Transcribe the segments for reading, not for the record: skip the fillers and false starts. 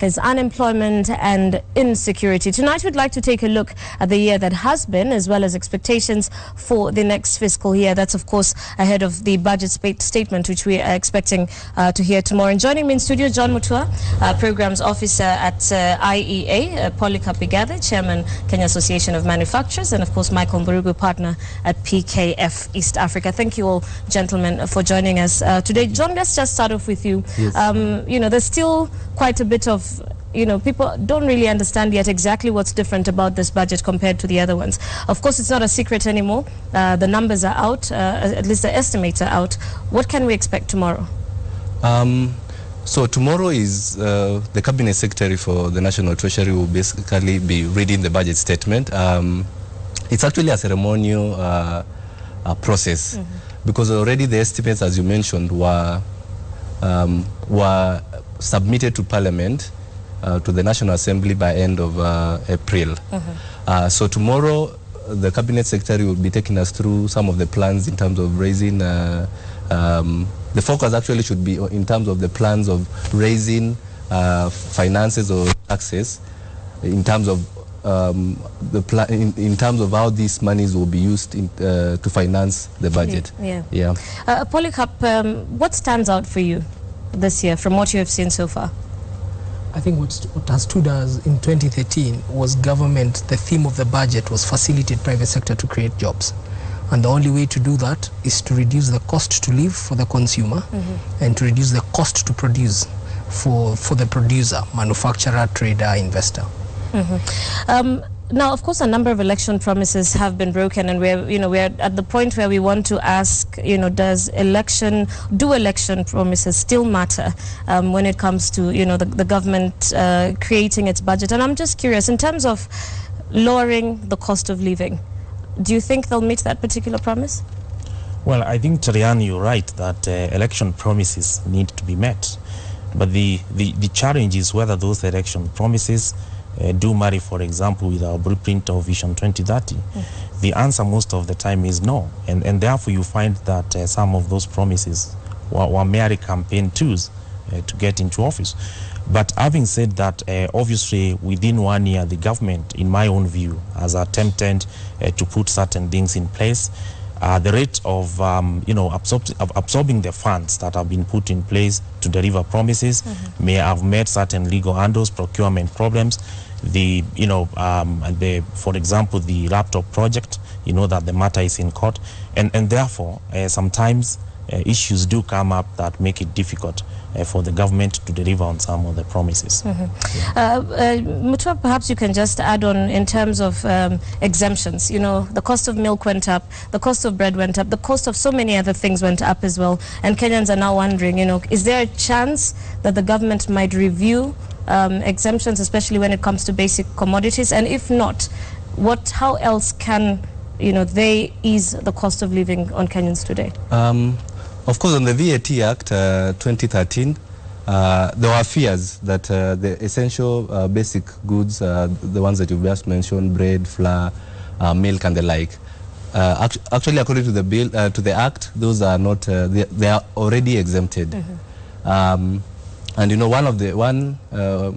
is unemployment and insecurity. Tonight we'd like to take a look at the year that has been, as well as expectations for the next fiscal year. That's of course ahead of the budget statement, which we are expecting to hear tomorrow. And joining me in studio, John Mutua, Programs Officer at IEA, Polycarp Igathe, Chairman, Kenya Association of Manufacturers, and of course Michael Mburugu, Partner at PKF East Africa. Thank you all, gentlemen, for joining us today. John, let's just start off with you. Yes. You know, there's still quite a bit of, people don't really understand yet exactly what's different about this budget compared to the other ones. Of course, it's not a secret anymore. The numbers are out, at least the estimates are out. What can we expect tomorrow? So tomorrow is the Cabinet Secretary for the National Treasury will basically be reading the budget statement. It's actually a ceremonial process, because already the estimates, as you mentioned, were submitted to Parliament, to the National Assembly by end of April. So tomorrow the Cabinet Secretary will be taking us through some of the plans in terms of raising, the focus actually should be in terms of the plans of raising finances or taxes, in terms of in terms of how these monies will be used to finance the budget. Polycarp, what stands out for you this year from what you have seen so far? I think what has stood us in 2013 was government. The theme of the budget was facilitate private sector to create jobs. And the only way to do that is to reduce the cost to live for the consumer and to reduce the cost to produce for the producer, manufacturer, trader, investor. Now, of course, a number of election promises have been broken, and we're at the point where we want to ask, do election promises still matter when it comes to, the government creating its budget? And I'm just curious, in terms of lowering the cost of living, do you think they'll meet that particular promise? Well, I think, Tarian, you're right that election promises need to be met. But the challenge is whether those election promises do marry, for example, with our blueprint of Vision 2030. The answer most of the time is no. And therefore you find that some of those promises were merely campaign tools to get into office. But having said that, obviously within 1 year, the government, in my own view, has attempted to put certain things in place. The rate of absorbing the funds that have been put in place to deliver promises may have met certain legal hurdles, procurement problems. For example, the laptop project, that the matter is in court, and therefore sometimes issues do come up that make it difficult for the government to deliver on some of the promises. Mutua, perhaps you can just add on in terms of exemptions. The cost of milk went up, the cost of bread went up, the cost of so many other things went up as well. And Kenyans are now wondering, is there a chance that the government might review exemptions, especially when it comes to basic commodities? And if not, how else can they ease the cost of living on Kenyans today? Of course, on the VAT Act 2013, there were fears that the essential basic goods, the ones that you've just mentioned, bread, flour, milk, and the like, actually, according to the bill, to the Act, those are not. They are already exempted. And one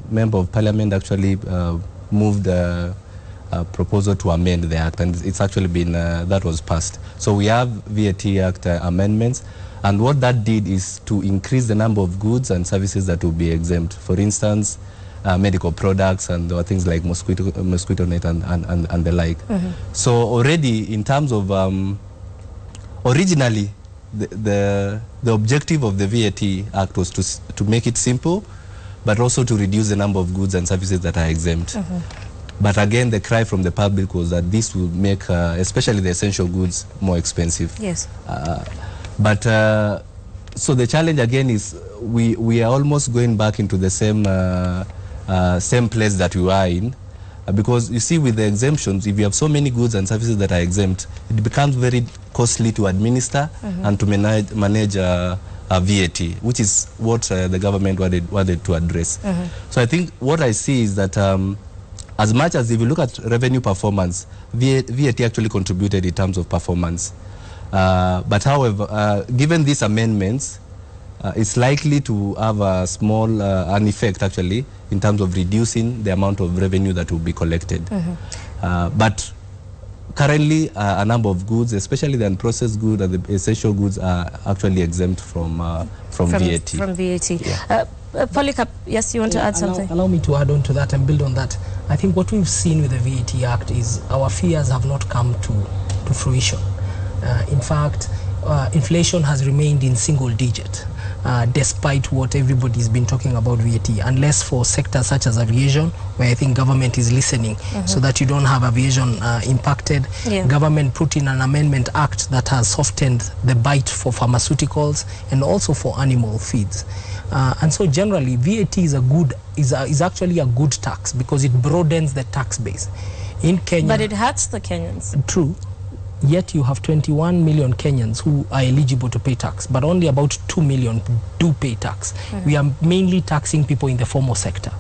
member of Parliament actually moved a proposal to amend the Act, and it's actually been that was passed. So we have VAT Act amendments. And what that did is to increase the number of goods and services that will be exempt. For instance, medical products, and there are things like mosquito net and the like. So already in terms of, originally, the objective of the VAT Act was to make it simple, but also to reduce the number of goods and services that are exempt. But again, the cry from the public was that this will make, especially the essential goods, more expensive. Yes. So the challenge again is we are almost going back into the same place that we were in, because you see, with the exemptions, if you have so many goods and services that are exempt, it becomes very costly to administer and to manage VAT, which is what the government wanted to address. So I think what I see is that as much as if you look at revenue performance, VAT actually contributed in terms of performance. But however, given these amendments, it's likely to have a small an effect actually in terms of reducing the amount of revenue that will be collected. But currently, a number of goods, especially the unprocessed goods and the essential goods, are actually exempt from VAT. From VAT. Yeah. Polycarp, yes, you want to add something? Allow me to add on to that and build on that. I think what we've seen with the VAT Act is our fears have not come to fruition. In fact, inflation has remained in single digit, despite what everybody's been talking about VAT, unless for sectors such as aviation, where I think government is listening so that you don't have aviation impacted. Yeah. Government put in an amendment act that has softened the bite for pharmaceuticals and also for animal feeds. And so generally, VAT is actually a good tax because it broadens the tax base. In Kenya, But it hurts the Kenyans. true. Yet you have 21 million Kenyans who are eligible to pay tax, but only about 2 million do pay tax. We are mainly taxing people in the formal sector.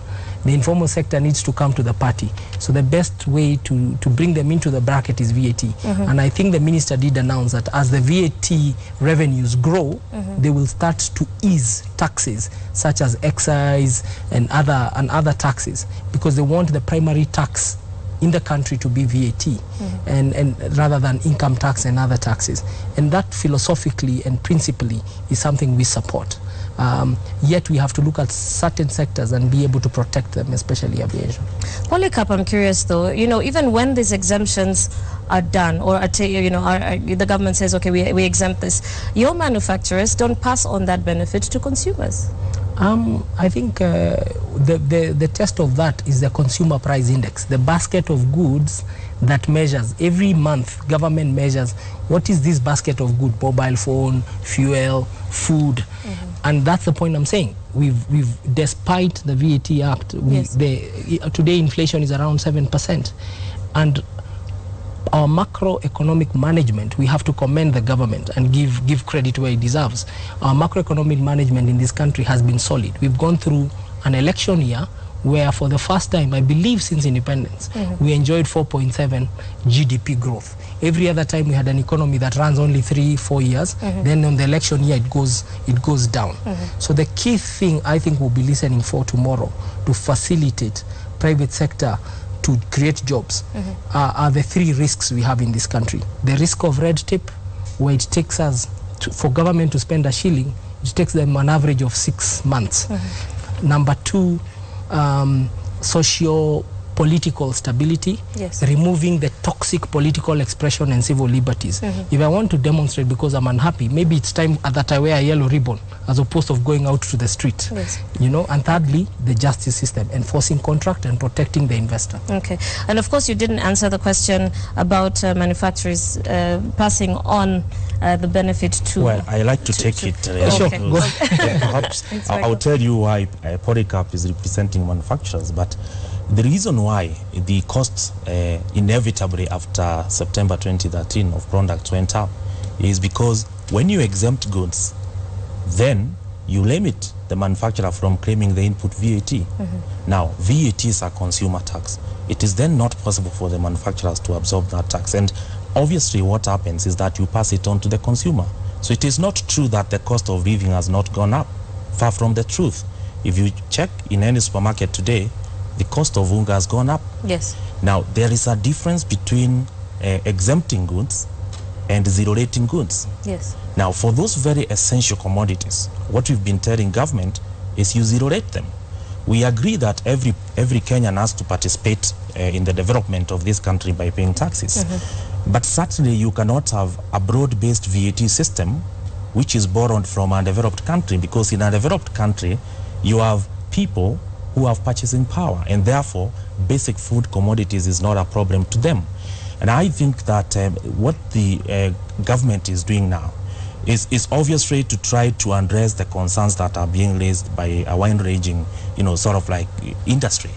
The informal sector needs to come to the party. So the best way to bring them into the bracket is VAT. And I think the minister did announce that as the VAT revenues grow, they will start to ease taxes such as excise and other taxes, because they want the primary tax in the country to be VAT, and rather than income tax and other taxes. And that philosophically and principally is something we support. Yet we have to look at certain sectors and be able to protect them, especially aviation. Polycarp, I'm curious though, even when these exemptions are done, or the government says, okay, we exempt this, your manufacturers don't pass on that benefit to consumers. I think the test of that is the consumer price index, the basket of goods that measures every month. Government measures what is this basket of goods: mobile phone, fuel, food, and that's the point I'm saying. We've despite the VAT Act, today inflation is around 7%, and our macroeconomic management, we have to commend the government and give credit where it deserves. Our macroeconomic management in this country has been solid. We've gone through an election year where for the first time, I believe since independence, we enjoyed 4.7 GDP growth. Every other time we had an economy that runs only 3-4 years, then on the election year it goes down. So the key thing I think we'll be listening for tomorrow to facilitate private sector to create jobs are the three risks we have in this country. The risk of red tape, where it takes us, for government to spend a shilling, it takes them an average of 6 months. Number two, socio-political stability, removing the toxic political expression and civil liberties. If I want to demonstrate because I'm unhappy, maybe it's time that I wear a yellow ribbon as opposed to going out to the street. And thirdly, the justice system, enforcing contract and protecting the investor. Okay, and of course you didn't answer the question about manufacturers passing on the benefit to... Well, I like to take it. Sure, go perhaps I'll tell you why Polycarp is representing manufacturers, but the reason why the costs inevitably after September 2013 of products went up is because when you exempt goods, then you limit the manufacturer from claiming the input VAT. Now, VAT is a consumer tax. It is then not possible for the manufacturers to absorb that tax. And obviously what happens is that you pass it on to the consumer. So it is not true that the cost of living has not gone up. Far from the truth. If you check in any supermarket today, the cost of unga has gone up. Yes. Now, there is a difference between exempting goods and zero-rating goods. Yes. Now, for those very essential commodities, what we've been telling government is you zero-rate them. We agree that every Kenyan has to participate in the development of this country by paying taxes. But certainly you cannot have a broad-based VAT system which is borrowed from a developed country, because in a developed country you have people who have purchasing power, and therefore basic food commodities is not a problem to them. And I think that what the government is doing now is obviously to try to address the concerns that are being raised by a wide-ranging, sort of like industry.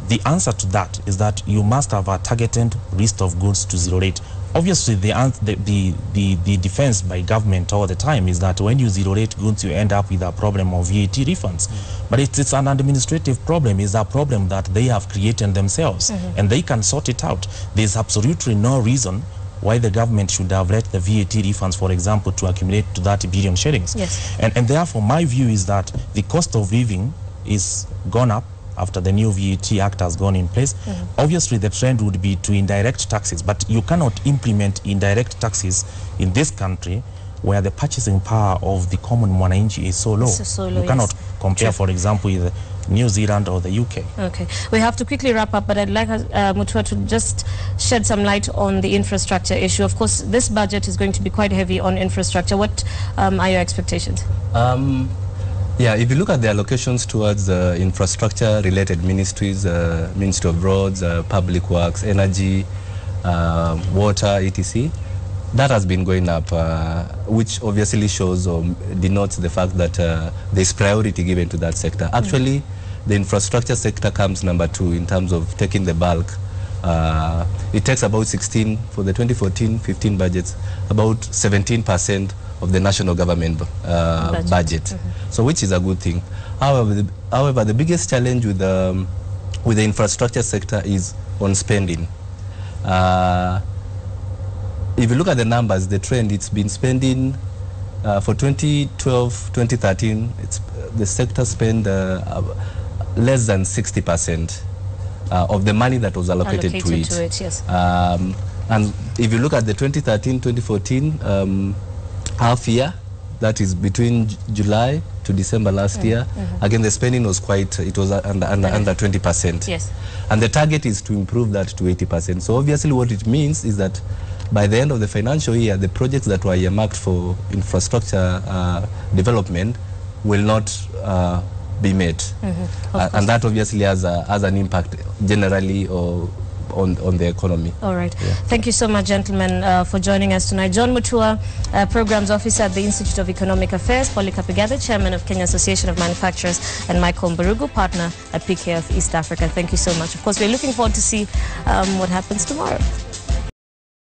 The answer to that is that you must have a targeted list of goods to zero rate. Obviously, the defense by government all the time is that when you zero rate goods, you end up with a problem of VAT refunds. But it's an administrative problem. It's a problem that they have created themselves, and they can sort it out. There's absolutely no reason why the government should have let the VAT refunds, for example, to accumulate to 30 billion shillings. Yes. And therefore, my view is that the cost of living is gone up, after the new VAT Act has gone in place. Obviously, the trend would be to indirect taxes, but you cannot implement indirect taxes in this country where the purchasing power of the common mwananchi is so low. You cannot compare, for example, with New Zealand or the UK. Okay, we have to quickly wrap up, but I'd like Mutua to just shed some light on the infrastructure issue. Of course, this budget is going to be quite heavy on infrastructure. What are your expectations? Yeah, if you look at the allocations towards infrastructure-related ministries, Ministry of Roads, Public Works, Energy, Water, etc., that has been going up, which obviously shows or denotes the fact that there's priority given to that sector. Actually, the infrastructure sector comes number 2 in terms of taking the bulk. It takes about 16, for the 2014-15 budgets, about 17% of the national government budget. So which is a good thing. However, the biggest challenge with the infrastructure sector is on spending. If you look at the numbers, the trend, it's been spending for 2012-2013, the sector spent less than 60% of the money that was allocated to it. Yes. And if you look at the 2013-2014 half year, that is between July to December last year, again the spending was quite, it was under 20%. Yes. And the target is to improve that to 80%. So obviously what it means is that by the end of the financial year, the projects that were earmarked for infrastructure development will not be met. And that obviously has an impact generally or on the economy. All right. Yeah. Thank you so much, gentlemen, for joining us tonight. John Mutua, Programs Officer at the Institute of Economic Affairs, Polly Kapigathe, Chairman of Kenya Association of Manufacturers, and Michael Mbarugu, Partner at PKF East Africa. Thank you so much. Of course, we're looking forward to see what happens tomorrow.